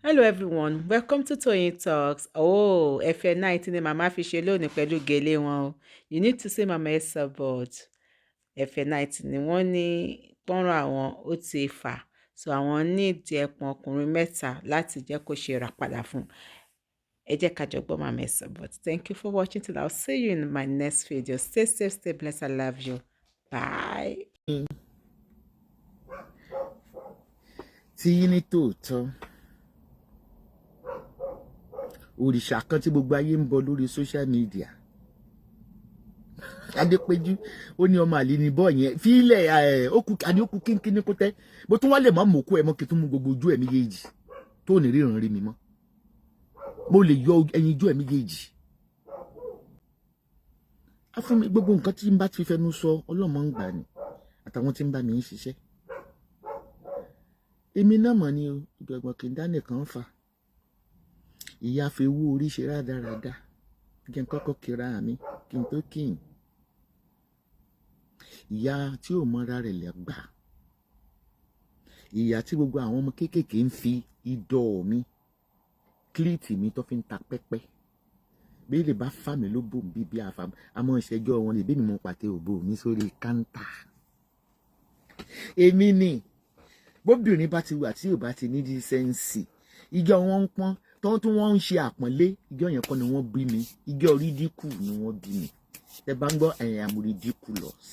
Hello everyone, welcome to Toyeen Talks. Oh, FA19 ni màmá fi ṣe lónìí pẹ̀lú gèlè wọn o. You need to say Mama Esabod. FA19 ni wọ́n ní pọ́nrán àwọn ó ti fà. So àwọn nídìí ẹpọ̀n ọkùnrin mẹ́ta láti jẹ́ kó ṣe ìràpadà fún. Ẹ jẹ́ ká jọ gbọ́ Mama Esabod. Thank you for watching till I'll see you in my next video. Stay safe, stay blessed. I love you. Bye. Tí yín ní tòótọ́ òrìṣà kan tí gbogbo ayé ń bọ lórí social media Adépéjú ó ní ọmọ àlè ní bọ́ọ̀ yẹn fílẹ̀ ó kú kínkínní kó tẹ́ bó tún wá lè má mọ̀kú ẹ̀ mọ́ kí tún mú gbogbo ojú ẹ̀ méjèèjì tó ní ríran rí mi mọ́ mo lè yọ ẹyin ojú ẹ̀ méjèèjì á fún mi gbogbo nǹkan tí n bá ti fẹnu sọ ọlọ́mọ ń gbà ní àtàwọn tí ń bá mi ń ṣiṣẹ́ èmi náà mọ̀ ni o ìgbàgbọ́ kì í dá nìkan fà ìyá fi owó orí ṣe rádaràda kí n kọ́kọ́ kíra mi kí n tó kín ìyá tí ò mọ́ra rẹ̀ lẹ́gbà ìyá tí gbogbo àwọn ọmọ kéékèèké ń fi idọ̀ mi kílíìtì mi tó fi ń ta pẹ́pẹ́ bí lè bá fà mí ló bò ń bí àfàm àmọ́ ìṣẹ́jọ́ wọn lè bí mi mọ pàtẹ òbò mi sórí káńtà èmi ni bóbìnrin bá ti wà tí ò bá ti ní dísẹ́ǹsì ìjọ wọn ń pọ́n tó tún wọ́n ń ṣe àpọ́nlé ìjọ yẹn kọ́ ni wọ́n bí mi ìjọ rídíkù ni wọ́n bí mi ẹ bá ń gbọ́ ẹ̀yìn àmú ridiculous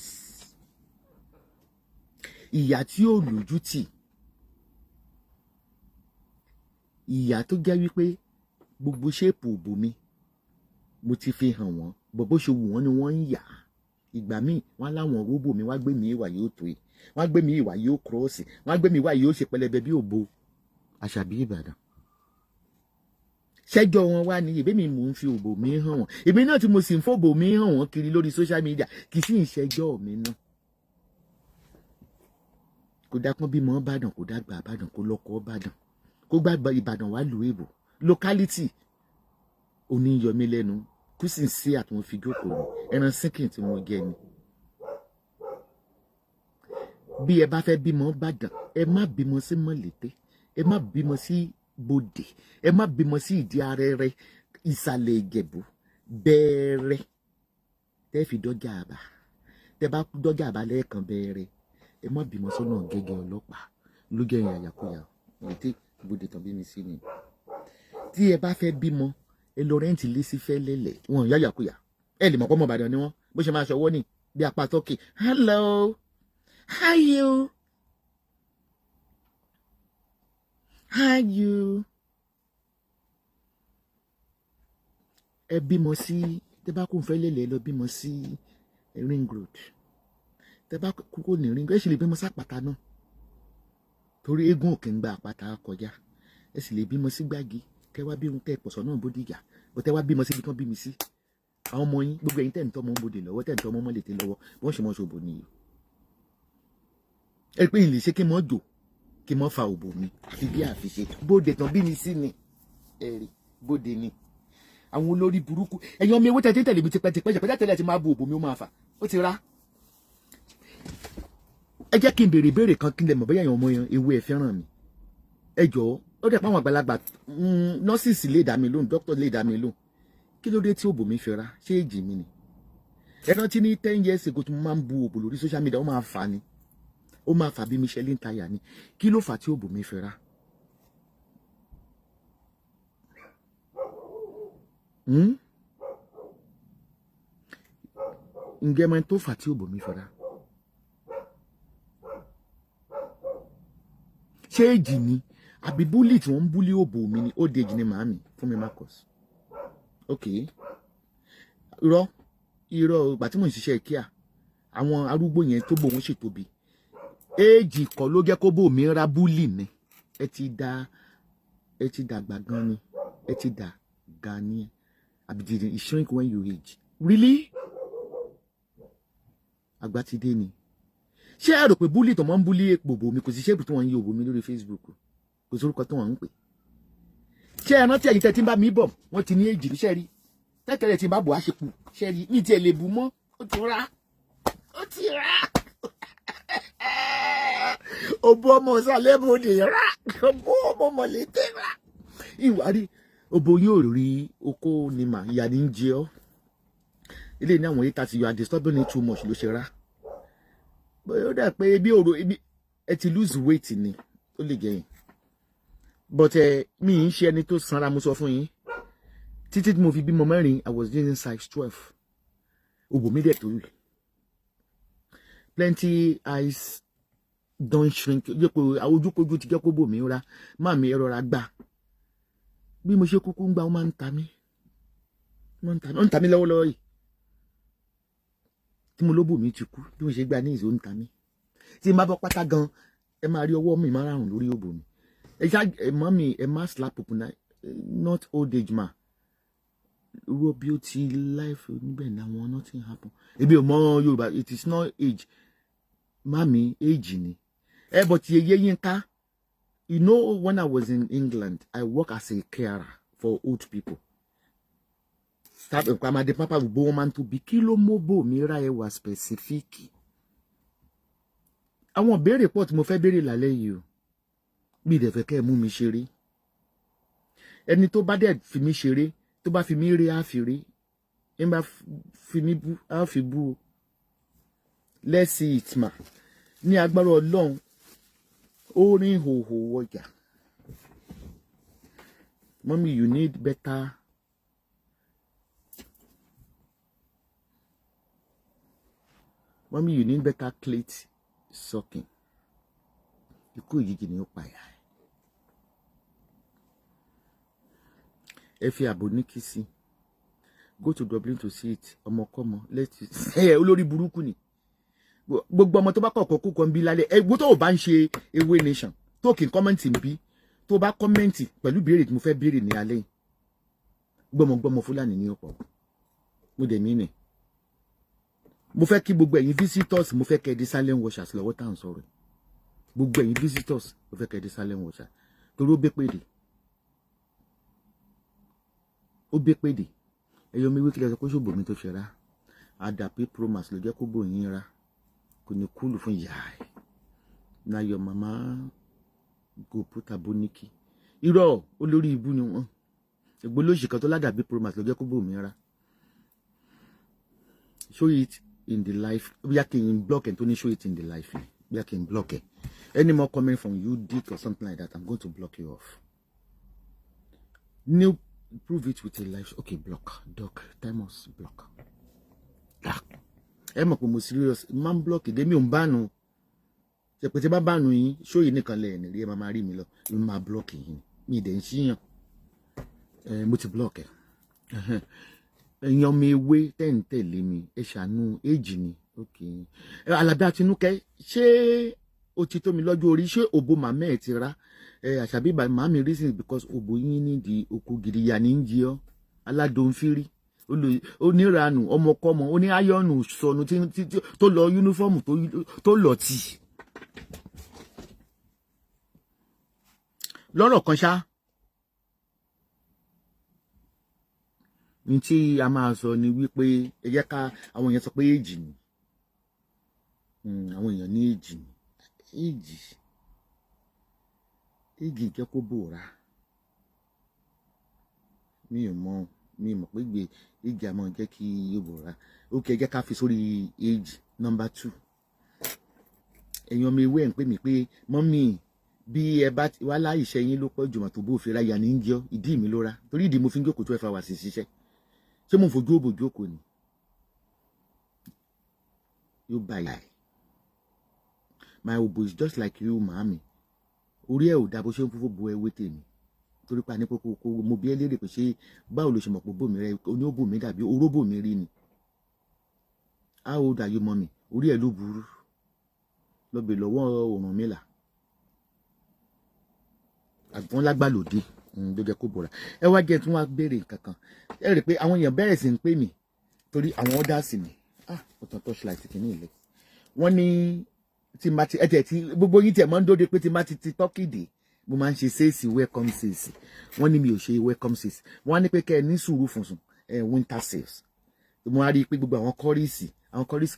ìyá tí ò lójú tì ìyá tó jẹ́ wípé gbogbo ṣéèpù òbò mi mo ti fi hàn wọ́n bó ṣe wù wọ́n ni wọ́n ń yà ìgbà míì wọ́n láwọn róbò mi wá gbé mi ìwà yóò tó yìí wọ́n gbé mi ìwà yóò kírọ́ọ̀sì wọ́n gbé mi ìwà yóò ṣe pẹlẹbẹ bí òbò Àṣàbí Ìbàdàn ṣẹjọ wọn wá ní ìbí mi mò ń fi òbò mi hàn wọn èmi náà tí mo sì ń fòbò mi hàn wọn kiri lórí social media kì í sì ń ṣẹjọ mi náà kò dápọn bímọ Ìbàdàn kò dàgbà Ìbàdàn kò lọkọ Ìbàdàn kó gbàgbà Ìbàdàn wà lù èbò locality oníyọmí lẹ́nu kó sì ń sí àtúnwò fi jókòó ni ẹran sínkìn tí wọn jẹ ni bí ẹ bá fẹ́ bímọ Ìbàdàn ẹ má bímọ sí Mọ̀lété ẹ má bímọ sí Bòdè ẹ má bímọ sí Ìdí Arẹrẹ Ìsàlẹ̀ Ìjẹ̀bú Bẹ̀rẹ̀ tẹ́ fi dọ́jà àbá tẹ́ bá dọ́jà àbá lẹ́ẹ̀kan Bẹ̀rẹ̀ ẹ má bímọ sọ́nà Gẹ́gẹ́ Ọlọ́pàá lójú ẹ̀yìn àyàkúyà Mọ̀lété Bòdè tán bí mi sí ni tí ẹ bá fẹ́ bímọ ẹ lọ rẹ́ǹtì lé sí Fẹ́lẹ́lẹ̀ wọn yàyàkúyà ẹ lè mọ̀ pọ́ mọ̀ Ìbàdàn ni wọ́n bó ṣe máa ṣọwọ́ ní bí apá tọ́kì hello how you ẹ bímọ sí tẹ bá kún Fẹ́lẹ́lẹ̀ lọ bímọ sí ring road tẹ bá kúkú ní ring road ẹ sì lè bímọ sí àpáta náà torí eégún òkè ń gba àpáta kọjá ẹ sì lè bímọ sí Gbági kẹ wá bí tẹ pọ̀sọ̀ náà Bódìjà bó tẹ wá bímọ síbi tán bí mi sí àwọn ọmọ yín gbogbo ẹ̀yin tẹ̀ ń tọ́ ọmọ Bòdè lọ́wọ́ tẹ̀ ń tọ́ ọmọ Mọ̀lété lọ́wọ́ bí wọ́n ṣe mọ́ ṣòbò nìyí ẹ pé ìlè ṣe kí mọ́ jò kí mọ́ fa òbò mi àfi bí àfiṣe Bòdè tán bí mi sí ni ẹ̀rì Bòdè ni àwọn olórí burúkú ẹ̀yin ọmọ ewé tẹ̀lé mi tipẹ́tipẹ́ tẹ́lẹ̀ ti máa bo òbò mi ó máa fà ó ti rá ẹ jẹ́ kí n béèrè ìbéèrè kan kí n lè mọ̀ bóyá ẹ̀yin ọmọ ewé ẹ fẹ́ràn mi ẹ jọ̀ọ́ ó dẹ̀ pé àwọn àgbàlagbà nọ́ọ̀sì lè dá mi lóhùn dókítà lè dá mi lóhùn kí ló dé tí òbò mi fẹ́ ra ṣé èjì mi ni ẹ rántí ní 10 years ago tí mo máa ń bu òbò lórí social media ó máa fà ni ó máa fà bí Michelin táyà ni kí ló fà tí òbò mi fẹ́ ra ǹjẹ́ mọ̀ tó fà tí òbò mi fẹ́ ra ṣé èjì ni àbí búlì tí wọ́n ń búlì òbò mi ni ó dèjì ni màámi fún mi Marcus ok irọ́ ìgbà tí mò ń ṣiṣẹ́ kíá àwọn arúgbó yẹn tó bò wọ́n ṣètòbi èjì kọ́ ló jẹ́ kó bò mí ra búlì ni ẹ ti dàgbà gan ni ẹ ti dàgbà ni àbí did it shrink when you age really àgbà ti dé ni ṣé ẹ rò pé búlì tó máa ń búlì òbò mi kò sí ṣéèpù tí wọ́n ń yí òbò mi lórí Facebook kò sórúkọ tí wọ́n ń pè ṣé ẹ rántí ẹ̀yin tẹ́ tí ń bá mi bọ̀ wọ́n ti ní èjì rí ṣẹ́rí tẹ́tẹ́rẹ́ tí ń bá bò á ṣe kù ṣẹ́rí ní tiẹ̀ lè bù mọ́ ó ti rá òbò ọmọ Ìsàlẹ̀ Bòdè rá òbò ọmọ Mọ̀lété rá ìwárí obo yóò rí oko ni mà ìyá ní jẹ ọ́ ilé ní àwọn 8:30 you are disturbing it too much ló ṣe rá bóyá ó dà pé ebi òrò ebi ẹ ti lose weight ni ó lè jẹ yín but mi ń ṣe ẹni tó sanra mo sọ fún yín títí tí mo fi bímọ mẹ́rin I was using size 12 òbò mi dẹ̀ tó lù plenty eyes don't shrink jẹ́ pé ojúkojú ti jẹ́ kó bò mí rá má mi rọra gbà bí mo ṣe kúkú ń gbà ó máa ń ta mí ó ń ta mí lọ́wọ́lọ́wọ́ yìí tí mo lóbò mi ti kú bí mo ṣe gbà ní ìzó ń ta mí tí n bá bọ́ pátá gan ẹ máa rí ọwọ́ mi máa rárùn lórí òbò mi ẹ ṣá ẹ mọ́ mi ẹ má slap òpin náà not old age ma irú bí ó ti life níbẹ̀ náà wọn nothing happen ebi ò mọ Yorùbá it is not age mami age ni ẹ bọ̀ tí eye yín ká you know when I was in England I work as a carer for old people tàbí nǹkan amadé pápá gbogbo wọn máa ń tóbi kí ló mọ́bò mi ra ẹwà specific àwọn béèrè pọ̀ tí mo fẹ́ béèrè lálẹ́ yìí o mi dẹ̀ fẹ́ kẹ́ ẹ mú mi ṣeré ẹni tó bá dẹ̀ fi mí ṣeré tó bá fi mí rí á fi rí ẹ bá fi mí bú á fi bú o let's see it ma ní agbára Ọlọ́run ó rí hòhò ọjà mommy you need better mommy you need better clit sucking ikú òjijì ni ó pààyà ẹ fi àbò ní kí sí go to Dublin to see it ọmọkọ́mọ let's olórí burúkú ni gbogbo ọmọ tó bá kọ̀ọ̀kan kó kan bí lálẹ́ ẹgbó tó bá ń ṣe ewé nation tó kì í kọ́mẹ́ǹtì bí tó bá kọ́mẹ́ǹtì pẹ̀lú béèrè tí mo fẹ́ béèrè ní alẹ́ yìí gbọmọgbọmọ Fúlàní ní ọ̀pọ̀ mo dẹ̀ mí nì mo fẹ́ kí gbogbo ẹ̀yin visitors mo fẹ́ kẹ́ ẹ di silent watchers lọ́wọ́ tá à ń sọ̀rọ̀ gbogbo ẹ̀yin visitors mo fẹ́ kẹ́ ẹ di silent watchers torí ó bẹ́ pèdè ẹ̀yọ́ mi wíkìlẹ̀ sọ pé ṣòbò mi tó ṣe rá àdàpé promas ló jẹ́ kó bò yín rá kò ní kúlù fún ìyá ẹ̀ na your mama go put aboniki irọ́ olórí ibú ni wọ́n ìgbólóṣì kan tó ládàbí promas ló jẹ́ kó bò mí rá show it in the life bí a kì í block ẹ̀ tó ní show it in the life bí a kì í block ẹ̀ any more comment from you dick or something like that I'm going to block you off new prove it with a life okay block doc timeless block ẹ mọ̀ pé mo serious man block ìdè mi ò ń bánu ṣe pé tí bá bánu yín show yìí nìkan lẹ̀ ní rí ẹ máa rí mi lọ mi máa block yín mi ìdẹ̀ ń ṣíyàn mo ti block ẹ̀ ẹ̀yin ọmọ ewé tẹ̀ǹtẹ̀lé mi ẹ ṣàánú èjì ni okay Alábí Àtinúkẹ́ ṣé ó ti tó mi lọ́jọ́ orí ṣé òbò màmá ẹ̀ ti rá àṣàbí màmí reason because òbò yín nídìí oko gidi yà ní ń jí ọ́ aládòǹfírí oníranù ọmọkọ́mọ oní áyọ́nù sọnù tó lọ yúnífọ́ọ̀mù tó lọ tì lọ́rọ̀ kan ṣá ní tí a máa sọ ni wípé ẹ jẹ́ ká àwọn èèyàn sọ pé èjì ni àwọn èèyàn ní èjì ni èjì jẹ́ kó bòrá mi ò mọ̀ pé èjì àmọ́ jẹ́ kí yóò bòrá ok ẹ jẹ́ ká fi sórí èjì number 2 ẹ̀yin ọmọ ewé ẹ̀ ń pè mí pé mọ́mì bí ẹ bá wá láìṣẹ́ yín ló pọ̀ jùmọ̀ tó bó fi ráyà ní jẹ́ ìdí mi ló ra torí ìdí mo fi ń jókòó 12 hours ṣiṣẹ́ ṣé mo fojú òbò jókòó ni yóò bá yà ẹ̀ my obo is just like you màámi orí ẹ̀ ò dá bó ṣe ń fúnfún bo ewé tèmi torí pa ní kókó mo bí ẹ léèrè pé ṣé báwo ló ṣe mọ̀ pé bòmí rẹ oní òbò mi dàbí oróbò mi rí ni how old are you mommy orí ẹ̀ ló burú lọ́bẹ̀ lọ́wọ́ Ọ̀rúnmìlà àgbọn lágbàlódé ló jẹ́ kó bọ̀ra ẹ wá jẹ́ tí wọ́n á béèrè nǹkan kan ẹ rí i pé àwọn èèyàn bẹ̀rẹ̀ sí ń pè mí torí àwọn ọ́dà sì ni ọ̀tàn torchlight kìíní ilẹ̀ wọ́n ní tí ma ti ẹ̀tẹ̀ tí gbogbo yín tẹ̀ mọ́ ń dóde pé tí ma ti tọ́kì dé mo máa ń ṣe sèèsì welcome sèèsì wọ́n ní mi ò ṣe welcome sèèsì wọ́n á ní pé kẹ́ ẹ ní sùúrù fùnsùn winter sales mo á rí i pé gbogbo àwọn kọ́rìsì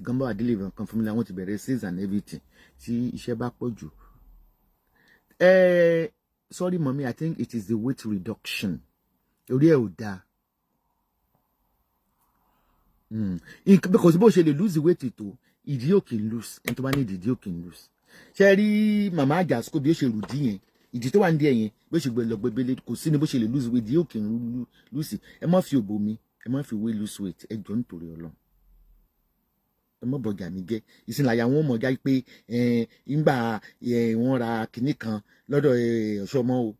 gan bá wà délé nǹkan fún mi làwọn ti bẹ̀rẹ̀ sales and everything tí iṣẹ́ bá pọ̀ jù sorry mommy, I think it is the weight reduction. Orí ẹ̀ ò dáa. Because bó ṣe lè lose weight tó, ìdí ò kì í lose. Ẹni tó bá ní ìdí ò kì í lose. Ṣé rí màmá àjàsíkò bí ó ṣe rùdí yẹn, ìdí tó wà ní ẹ̀yẹn bó ṣe gbé lọ gbébélé kò sí ní bó ṣe lè lose weight, ìdí ò kì í lose. Ẹ má fi òbò mi, ẹ má fi wé lose weight, ẹ jọ̀ọ́ nítorí Ọlọ́run. Ẹ má bọ̀gà mi jẹ́. Ìsìnláyà wọn mọ̀ já pé ìgbà wọn ra kinní kan lọ́dọ̀ ọ̀ṣọ́mọ o.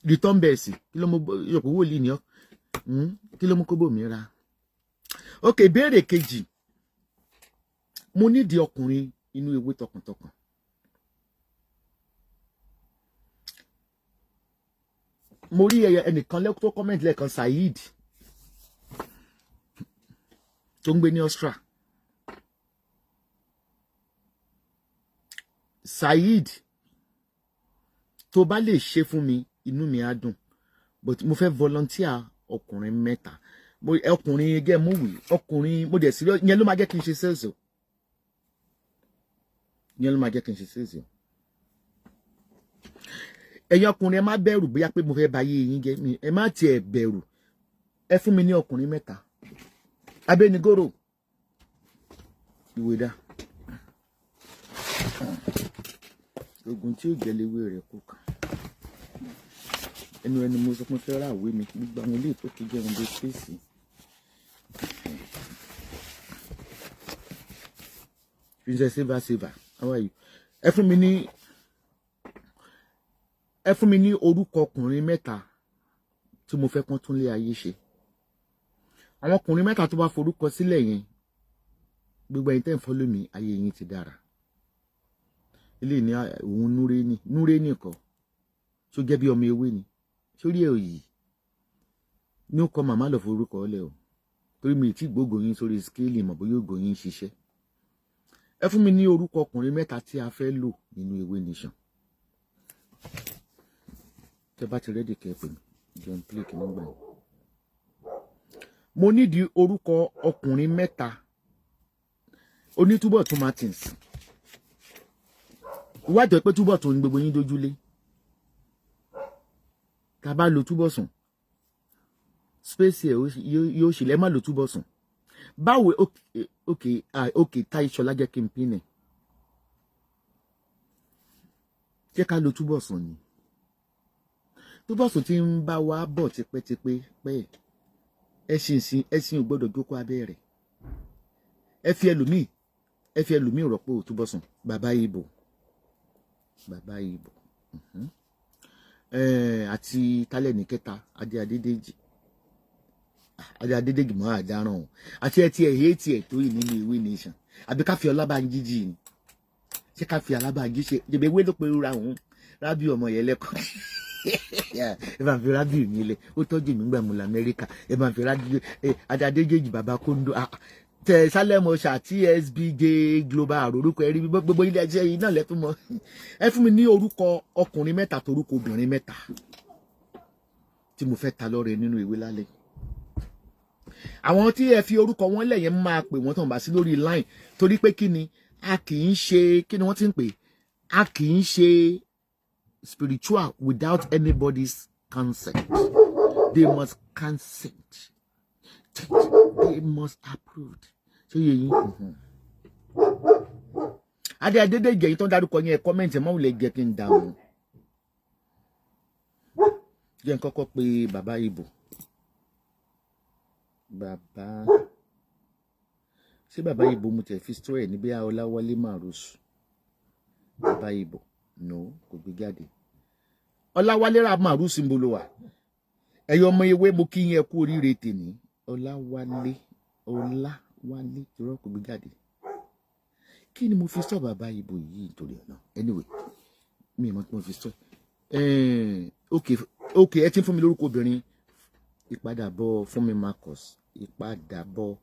Return bẹ́ẹ̀sì kí ló mú yọ̀pọ̀ wòlíì ni ọ́ kí ló mú kóbó mi ra. Ok, ìbéèrè kejì, mo nídìí ọkùnrin inú ewé tọkàntọkàn. Mo rí ẹnìkan tó comment lẹ́ẹ̀kan, Saheed tó ń gbé ní Austria. Saheed, tó bá lè ṣe fún mi inú mi á dùn, but mo fẹ́ volunteer ọkùnrin 3. Ọkùnrin ẹgẹ́ mú wì, ọkùnrin mo dẹ̀ sí yẹn ló máa jẹ́ kí n ṣe sales o. Yẹn ló máa jẹ́ kí n ṣe sales o. Ẹ̀yin ọkùnrin ẹ má bẹ̀rù bóyá pé mo fẹ́ ba ayé yín jẹ́, ẹ má tiẹ̀ bẹ̀rù. Ẹ fún mi ní ọkùnrin 3. Abẹ́nigóró ìwé dá. Ogun tí ó jẹ́léwé rẹ̀ kó kàn. Ẹni mo sọ pé fẹ́ ra ìwé mi gbogbo àwọn ilé tó kí jẹ́ ọmọdé space. Princess Silver, how are you? Ẹ fún mi ní orúkọ ọkùnrin 3 tí mo fẹ́ kán tún lé ayé ṣe. Àwọn ọkùnrin 3 tó bá forúkọ sílẹ̀ yẹn, gbogbo ẹ̀yin tẹ́ ń follow mi, ayé yín ti dára. Ilé ní òun núré nìkan tó jẹ́ bí ọmọ ewé ni. Sórí ẹ̀ òyì ní ó kọ màmá lọ forúkọ ọlẹ́ o, torí mi tí gbogbo yín sórí scale mọ̀ bóyá ògo yín ṣiṣẹ́. Ẹ fún mi ní orúkọ ọkùnrin 3 tí a fẹ́ lò nínú ewé nation. Tẹ́ bá ti ready kẹ́ pè mí, John play kí nígbà yẹn. Mo nídìí orúkọ ọkùnrin 3 onítúbọ̀ tún Martins. Ìwádìí pé túbọ̀ tún ní gbogbo yín dojúlé. Tá bá lo túbọ̀ sùn, space ẹ̀ yóò ṣe lẹ́ má lo túbọ̀ sùn. Báwo okay Táíṣọlá jẹ́ kí n pín ẹ̀. Jẹ́ ká lo túbọ̀ sùn ni. Túbọ̀ sùn tí ń bá wa bọ̀ tipẹ́tipẹ́ pẹ́. Ẹṣin ò gbọ́dọ̀ jókòó abẹ́ rẹ̀. Ẹ fi ẹlòmíì rọ́pò túbọ̀ sùn. Bàbá Ìbò. Àti tálẹ̀ ní kẹta Adédèjì mọ́ àdáràn o. Àti ẹ ti ẹ̀ tó yìí nínú ìwé nation. Àbí ká fi Ọlábánjí jì ni. Ṣé ká fi Ọlábánjí ṣe jẹ̀bẹ̀ ewé ló pe ra òun Rábì ọmọ yẹn lẹ́kọ̀ọ́. Ẹ bá fi Rábì mi lẹ̀, ó tọ́jú mi gbà mú l'Amẹ́ríkà. Ẹ bá fi Adédèjì bàbá Kóńdó. Tẹ Sálẹ̀mọ̀ ṣà TSBJ Global orúkọ ẹ̀rí gbogbo ilé ẹjẹ́ yìí náà lẹ́tún mọ́. Ẹ fún mi ní orúkọ ọkùnrin 3 torúkọ obìnrin 3 tí mo fẹ́ ta lọ́rẹ nínú ìwé lálẹ́. Àwọn tí ẹ fi orúkọ wọn lẹ̀ yẹn máa pè wọ́n tàn bá sí lórí line, torí pé kí ni a kì í ṣe kí ni wọ́n ti ń pè, a kì í ṣe spiritual without anybody's consent. They must consent. They must approve. So yẹn Adédèjì yìí tó ń dárúkọ yẹn comment ẹ mọ́ wùlẹ̀ jẹ́ kí n dáhùn. Jẹ́ n kọ́kọ́ pé bàbá Ìbò. Ṣé bàbá Ìbò mo tẹ̀ fi story ní bí Ọláwálé Màrúsù. Bàbá Ìbò no kò gbé jáde. Ọláwálé Màrúsù ń bolo wà. Ẹ̀yin ọmọ ewé mo kí yín ẹ kú oríire tèmi. Ọláwálé ìrọ́ kò gbé jáde. Kí ni mo fi sọ bàbá Ìbò yìí nítorí ọ̀nà? Anyway, mi mọ̀ tí mo fi sọ. Okay, ẹ ti ń fún mi lórúkọ obìnrin. Ìpadàbọ̀ fún mi Marcus. Ìpadàbọ̀.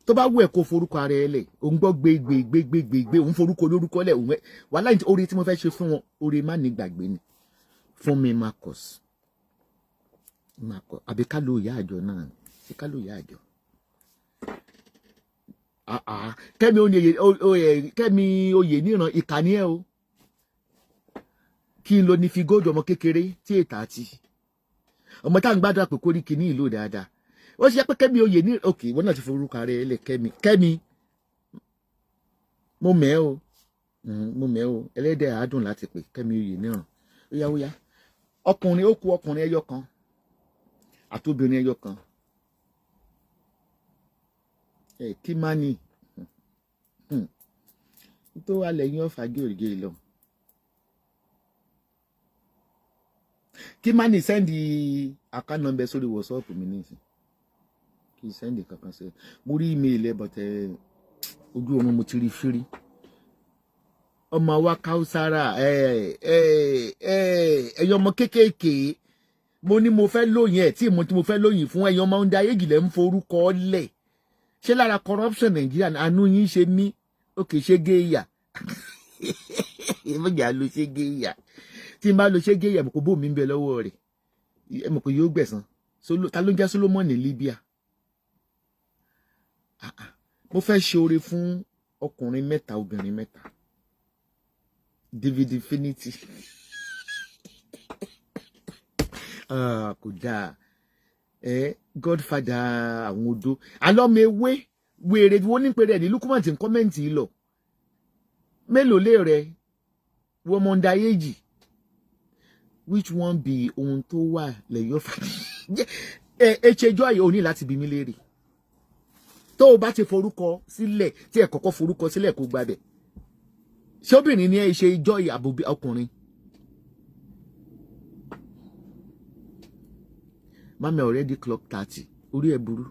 Tó bá wù ẹ́ kó forúkọ ara ẹ lẹ̀, òun gbọ́ gbé, òun forúkọ lórúkọ lẹ̀, òun wàhálà oore tí mo fẹ́ ṣe fún wọn, oore má ní gbàgbé ni. Fún mi Marcus. Àbí ká lo ìyá àjọ náà. Ṣé ká lo ìyá àjọ? Kẹ́mi oyè níran ìkànnì ẹ o. kí n lo ní fi góòdù ọmọ kékeré tí ètà àti ọmọ tá à ń gbàdúrà pé kó rí kinní ìlú dáadáa ó ṣe pé Kẹ́mi oyè ní òkè ìwọ náà ti forúkọ rẹ lẹ Kẹ́mi mo mẹ́ o ẹlẹ́dẹ̀ àádùn láti pè Kẹ́mi oyè níran ó yá ọkùnrin ó kù ọkùnrin ẹyọ kan àtobìnrin ẹyọ kan kí má ní tó wà lẹ́yìn ọ̀fà gèrègèrè lọ kí má ní sẹ́ndì account number sórí WhatsApp mi nísìn kí sẹ́ndì kankan sí mo rí email ẹ bọ̀tẹ́ ojú ọmọ mo ti rí fírí ọmọ wa Káúsára ẹyọ ọmọ kéékèèké mo ní mo fẹ́ lóyìn ẹ̀ tí mo fẹ́ lóyìn fún ẹyọ ọmọ ọ̀ndà ayégilẹ̀ ń forúkọ lẹ̀ ṣé lára corruption Nàìjíríà àánú yín ṣe mí òkè ṣe géèyà ìmọ̀jà ló ṣe géèyà tí n bá lo ṣe géèyà kò bó mi ń bẹ lọ́wọ́ rẹ̀ ẹ mọ̀ pé yóò gbẹ̀san ta ló ń jẹ́ Solomon ní Libya mo fẹ́ ṣe oore fún ọkùnrin 3 obìnrin 3 David Infinity kò dáa Godfather àwọn odò alọ́mọ ewé wèrè wọ́n ní pé rẹ̀ ní Lukman tí ń kọ́mẹ́ǹtì lọ mélòó lè rẹ̀ wọ́n mọ̀ ń da yéjì which one be ohun tó wà lẹ́yìn ọ̀fà ẹ̀ẹ́dẹ́jọ́ ayé òní láti bí mi léèrè tó o bá ti forúkọ sílẹ̀ tí ẹ kọ́kọ́ forúkọ sílẹ̀ kó gbabẹ̀ ṣé obìnrin ni ẹ ṣe ìjọ ìyàbò ọkùnrin mami already clock 30 orí ẹ burú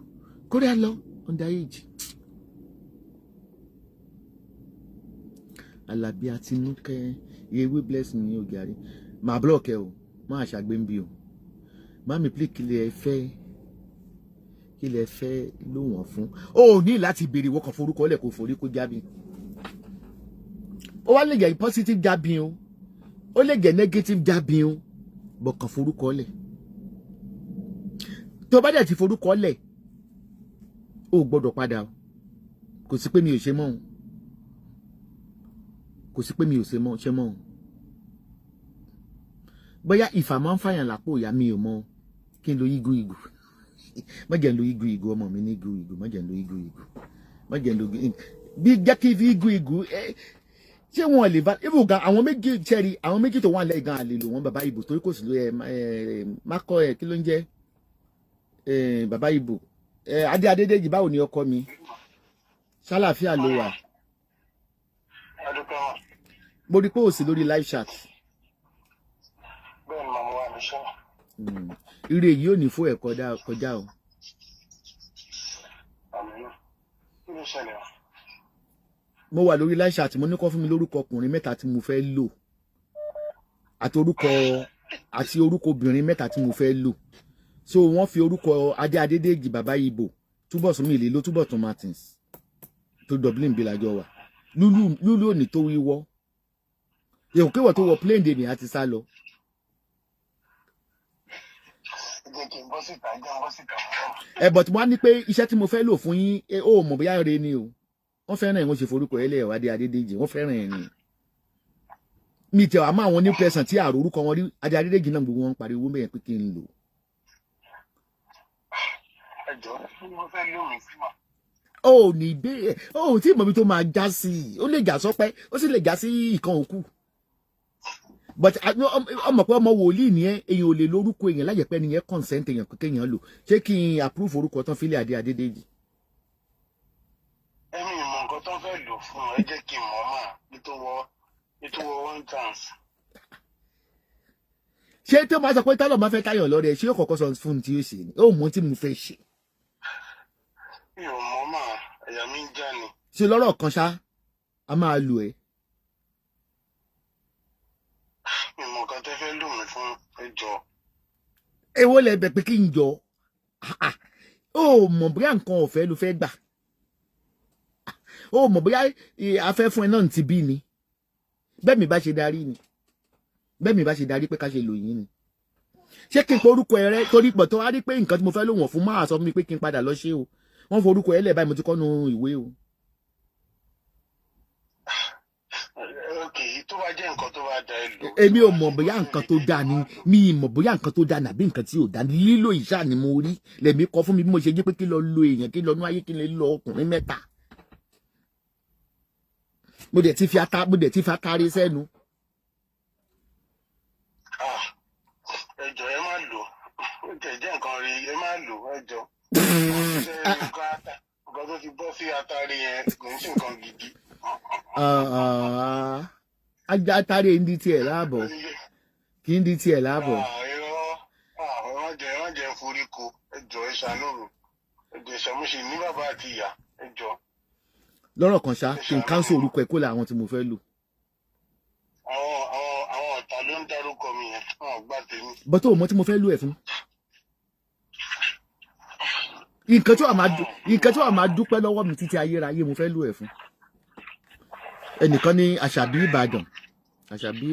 kórè lọ underage Alábí Àtinúkẹ́ ewé blessing ní Ògàrí máa block ẹ o máa ṣàgbé ń bí o mami play kí lẹ fẹ́ ló wọ́n fún ó ní láti béèrè wọ́n kan forúkọ lẹ̀ kó forí kó jábí ó wá lè jẹ́ positive jábí o ó lè jẹ́ negative jábí o bọ̀ kan forúkọ lẹ̀ tó bá dẹ̀ ti forúkọ lẹ̀ ó gbọ́dọ̀ padà o kò sí pé mi ò ṣe mọ́ o kò sí pé mi ò ṣe mọ́ o bóyá ìfà máa ń fàyàn lápò ìyá mi ò mọ̀ kí n lo igu má jẹ́ n lo igu ọmọ mi ní igu má jẹ́ n lo igu má jẹ́ n lo bí jẹ́ kí igu ṣé wọn lè bá ibù gan àwọn méjì ṣẹ́rí àwọn méjì tó wà lẹ́yìn gan àlè lò wọ́n bàbá ìbò torí kò sí ló mákọ kí ló ń jẹ́ bàbá ìbò Adédèjì báwo ni ọkọ mi ṣàlàáfíà ló wà mo rí pé ó sì lórí live chat bẹ́ẹ̀ ni màmú wa ní sọ. ire yìí ò ní fún ẹ kọjá o. àmín kí ló ṣẹlẹ̀ o. mo wà lórí live chat mo ní kó fún mi lórúkọ ọkùnrin 3 tí mo fẹ́ lò àti orúkọ obìnrin 3 tí mo fẹ́ lò so wọ́n fi orúkọ Adédèjì bàbá ìbò Túbọ̀sún mi lè lo Túbọ̀tún Martins tó Dublin bí lájọ wà lúlú òní tó wíwọ́ èkó kéwọ̀ tó wọ plane dè ní àti sá lọ. But mo wá ní pé iṣẹ́ tí mo fẹ́ lò fún yín ó mọ̀ bóyá rẹ ni o wọ́n fẹ́ràn ẹ̀ wọ́n ṣe forúkọ ẹ̀ lẹ́yìn Adédèjì wọ́n fẹ́ràn ẹ̀ ni mi tẹ̀ wá mọ́ àwọn new person tí àrò orúkọ wọn rí Adédèjì náà gbogbo wọn pariwo mẹ́yẹn pé kí n lò. ẹjọ́ wọ́n fẹ́ lómi fún wa. ó ní bẹ́ẹ̀ ó tí mọ̀mí tó máa já sí i ó lè já sọ́pẹ́ ó sì lè já sí ìkan òkú but ọmọ pé ọmọ wòlíì ni èèyàn ò lè lórúkọ èèyàn láyẹ̀ pé nìyẹn consent èèyàn pé kéèyàn lò ṣé kí n approve orúkọ tán fílẹ̀ Adédèjì. ẹ̀mí ìmọ̀ nǹkan tó fẹ́ lò fún ẹ jẹ́ kí n mọ̀ máa nítorí 1 chance. ṣé tó máa sọ pé tálọ̀ máa fẹ́ táyọ̀ lọ́rẹ̀ ṣé yóò kọ́kọ́ sọ fún un tí yóò ṣe ni ó mọ tí mo fẹ́ ṣe. mi ò mọ̀ máa ẹ̀yà mi ń já ni. ṣe lọ́rọ̀ kan ṣá a máa lò ẹ́. ìmọ̀ nǹkan tó fẹ́ lò mí fún ẹjọ́. èwo lẹ bẹ̀ pé kí n jọ ó mọ̀ bóyá nǹkan ọ̀fẹ́ ló fẹ́ gbà ó mọ̀ bóyá afẹ́ fún ẹ náà ti bí ni bẹ́ẹ̀ mi bá ṣe darí ni bẹ́ẹ̀ mi bá ṣe darí pé ká ṣe lò yín ni ṣé kí n pe orúkọ ẹ rẹ torí pọ̀ tó wá rí pé nǹkan tí mo fẹ́ lò wọ̀n fún máa sọ fún mi pé kí n padà lọ ṣe o wọ́n forúkọ ẹ lẹ̀ báyìí mo ti kọ́ nu ìwé o. Okay, tó bá jẹ́ nǹkan tó bá da ẹ lò. Èmi ò mọ̀ bóyá nǹkan tó dáa ni mi mọ̀ bóyá nǹkan tó dáa nàbí nǹkan tí ò dáa ni lílo ìṣá ni mo rí lẹ̀mí kọ́ fún mi bí mo ṣe jí pé kí lọ lo èèyàn kí lọ nú ayé kí lè lọ ọkùnrin mẹ́ta. Mo dẹ̀ ti fi atari sẹ́nu. Ẹ jọ̀ọ́ ẹ má lò ó jẹ́ nǹkan rí ẹ má lò ẹ jọ̀ọ́. Nǹkan tó ti bọ́ sí atari yẹn kò ń ṣe nǹkan gidi. Atari ń di tiẹ̀ láàbọ̀ kì í di tiẹ̀ láàbọ̀. Wọ́n jẹ́ foríko ẹ jọ̀ọ́ ẹ ṣàánú mi ẹ jọ̀ọ́ ìṣàmúṣe ní bàbá àti ìyá ẹ jọ̀ọ́. Lọ́rọ̀ kan ṣá kí n káńsù orúkọ ẹ̀ kó la àwọn tí mo fẹ́ lò. Àwọn ọ̀tá ló ń dárúkọ mi yẹn wọn gbà tèmi. Bọ́tò òmò tí mo fẹ́ lò ẹ̀ fún. Nǹkan tí wàá máa dúpẹ́ lọ́wọ́ mi títí ayérayé mo fẹ́ lò ẹ̀ fún. Ẹnìkan ní Àṣàbí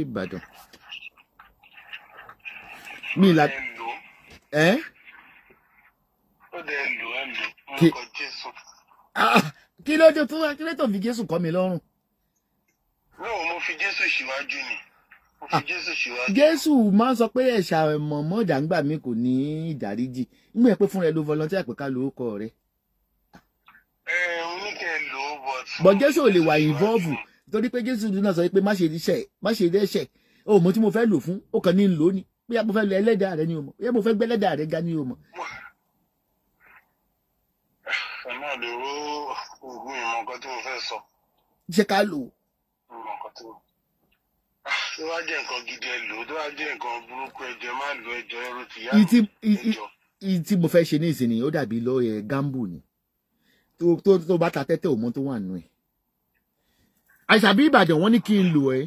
Ìbàdàn. Mi là ẹ́. Ó dẹ̀ lò orúkọ Jésù. Kí ló dé tó fi Jésù kọ́ mi lọ́rùn? Mo fi Jésù síwájú ni. Jésù máa ń sọ pé ẹ̀ṣà mọ̀mọ́ ìdàgbà mi kò ní ìdáríjì nígbà yẹn pé fúnra ẹ ló volunteer pé ká lórúkọ rẹ. Mo ní kẹ́ ẹ lò ó but Jésù ò lè wà involve torí pé Jésù náà sọ pé má ṣe dẹ́ṣẹ̀ o mọ̀ tí mo fẹ́ lò fún ó kàn ní lò ní bóyá mo fẹ́ lo ẹlẹ́dàá rẹ ni o mọ̀ bóyá mo fẹ́ gbé ẹlẹ́dàá rẹ ga ni o mọ̀. ẹ má lè ró oògùn ìmọ̀ nǹkan tí mo fẹ́ sọ. Ṣé ká lò ó? Tó bá jẹ́ nǹkan gidi ẹ lò ó tó bá jẹ́ nǹkan burúkú ẹjọ́ má lo ẹjọ́ ẹrú ti yá. Tí mo fẹ́ ṣe ní ìsìn ó dàbí lọ́ọ̀yẹ̀ gambu ni tó bá ta tẹ́tẹ́ òmò tó wà nù ẹ̀. Àṣàbí Ìbàdàn wọ́n ní kí n lò ẹ́.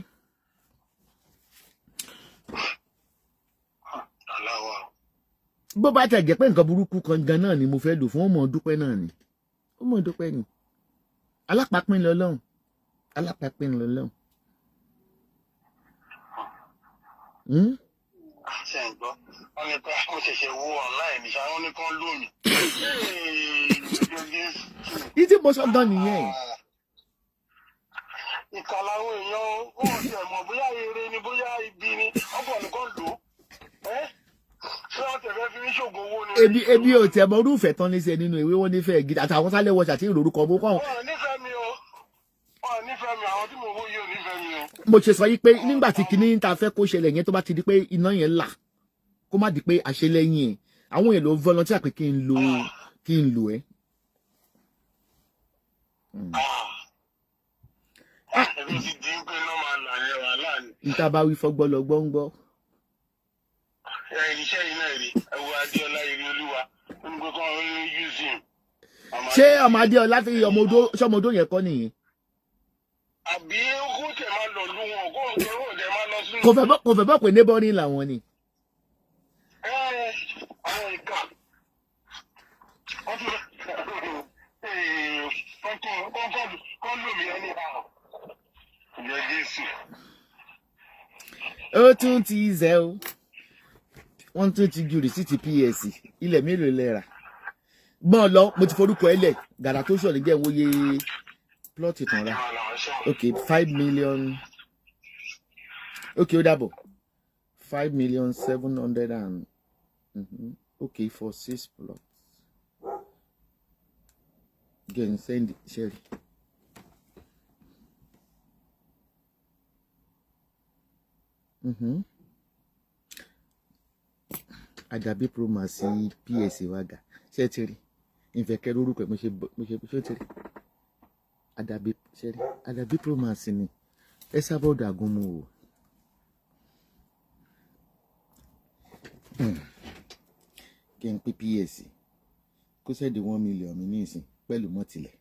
Bó bá tẹ̀ jẹ́ pé nǹkan burúkú kan gan náà ni mo fẹ́ lò fún ọmọ dúpẹ́ náà ni alápapín lọ́lọ́run. Ṣé ń gbọ́? Wọ́n ní pé mo ṣẹ̀ṣẹ̀ wo online ní ṣáà wọ́n ní kán lónìí. Ìdí mo sọ gan nìyẹn. Ìkàlà àwọn èèyàn wọn ò tiẹ̀ mọ̀ bóyá eré ni bóyá ibi ni ọ̀pọ̀ nìkan lò ó. Ṣé wọ́n tẹ̀lé fi ní ṣògo owó ni? Ebi ò tẹ̀ mọ orúfẹ́ tán ní sẹ́ nínú ìwé wọn nífẹ̀ẹ́ gidi àtàwọn sálẹ̀ wọ̀ṣà tí ìrorúkọ bó kàn. Wọ́n nífẹ̀ẹ́ mi o. Àwọn tí mo wó yìí ò nífẹ̀ẹ́ mi o. Mo ṣe sọ yìí pé nígbà tí kinní ta fẹ́ kó ṣẹlẹ̀ yẹn tó bá ti di pé iná yẹn là kó má di pé àṣelẹ́yìn ẹ̀ àwọn èèyàn ló volunteer pé kí n lò ẹ́. Ẹ̀mí ti di pé iná máa là yẹn wà láàánú. Níta bá wí fọ́gbọ́ lọ gbọ́ngbọ́. Iṣẹ́ yìí náà rí ẹ̀wọ̀ Adéọlá ìrí olúwa ó ní kókó àwọn museum. Ṣé ọmọ Adéọlá fi ọmọ odó yẹn kọ́ nìyẹn? Àbí kó tẹ̀ máa lọ lú wọn kó tẹ̀ máa lọ sínú. Kò fẹ́ bọ́ pé neighboring làwọn ni. Àwọn ìka kọ́ lómi ẹni àwọn. Ìyẹn Jésù. Ó tún ti zẹ́ o. Wọ́n tún ti ju rìsíìtì PS ilẹ̀ mélòó lẹ́ra. Gbọ́n lọ mo ti forúkọ ẹ lẹ̀ gàdá tó ṣọ̀lẹ̀ jẹ́ ìwòye plot ìtàn ra. Okay, 5 million. Okay, ó dàbọ̀. 5,700,000 and okay for 6 plots. Again, send it, Sherry. Àdàbí promise PS wàgà ṣé ti rí ìfẹ̀kẹ́ lórúkọ ẹ̀ mo ṣe ṣé ti rí Àdàbí promise ni ẹ sábọ̀dù àgúnmu o. Kí n pé PS kó sẹ́ẹ̀dì 1 million mi ní ìsìn pẹ̀lú mọ́tìlẹ̀.